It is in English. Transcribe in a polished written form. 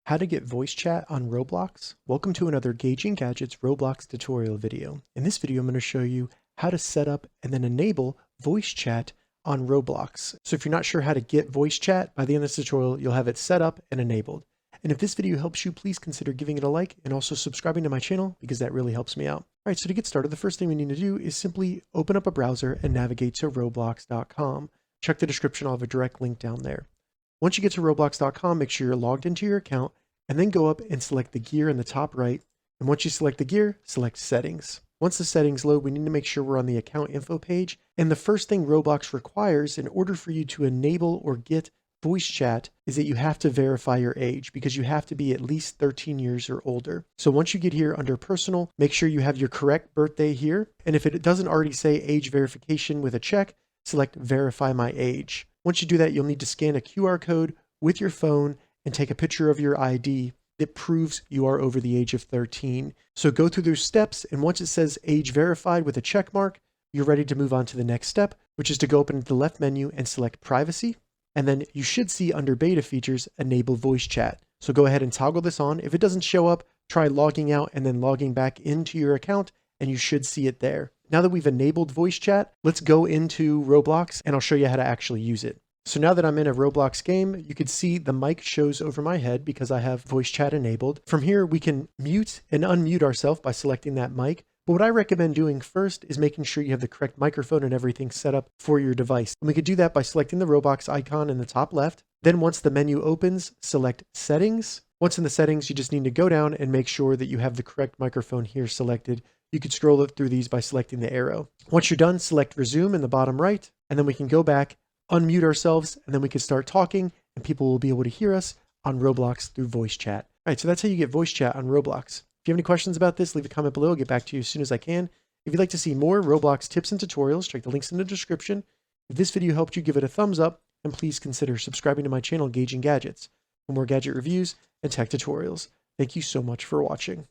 How to get voice chat on Roblox? Welcome to another Gauging Gadgets Roblox tutorial video. In this video, I'm going to show you how to set up and then enable voice chat on Roblox. So if you're not sure how to get voice chat, by the end of this tutorial, you'll have it set up and enabled. And if this video helps you, please consider giving it a like and also subscribing to my channel because that really helps me out. All right, so to get started, the first thing we need to do is simply open up a browser and navigate to roblox.com. Check the description, I'll have a direct link down there. Once you get to roblox.com, make sure you're logged into your account and then go up and select the gear in the top right. And once you select the gear, select settings. Once the settings load, we need to make sure we're on the account info page. And the first thing Roblox requires in order for you to enable or get voice chat is that you have to verify your age because you have to be at least 13 years or older. So once you get here under personal, make sure you have your correct birthday here. And if it doesn't already say age verification with a check, select verify my age. Once you do that, you'll need to scan a QR code with your phone and take a picture of your ID that proves you are over the age of 13. So go through those steps, and once it says age verified with a check mark, you're ready to move on to the next step, which is to go up into the left menu and select privacy. And then you should see under beta features, enable voice chat. So go ahead and toggle this on. If it doesn't show up, try logging out and then logging back into your account, and you should see it there. Now that we've enabled voice chat, let's go into Roblox and I'll show you how to actually use it. So now that I'm in a Roblox game, you can see the mic shows over my head because I have voice chat enabled. From here, we can mute and unmute ourselves by selecting that mic. But what I recommend doing first is making sure you have the correct microphone and everything set up for your device. And we could do that by selecting the Roblox icon in the top left. Then once the menu opens, select settings. Once in the settings, you just need to go down and make sure that you have the correct microphone here selected. You could scroll through these by selecting the arrow. Once you're done, select resume in the bottom right, and then we can go back, unmute ourselves, and then we can start talking and people will be able to hear us on Roblox through voice chat. All right, so that's how you get voice chat on Roblox. If you have any questions about this, leave a comment below. I'll get back to you as soon as I can. If you'd like to see more Roblox tips and tutorials, check the links in the description. If this video helped you, give it a thumbs up, and please consider subscribing to my channel, Gauging Gadgets, for more gadget reviews and tech tutorials. Thank you so much for watching.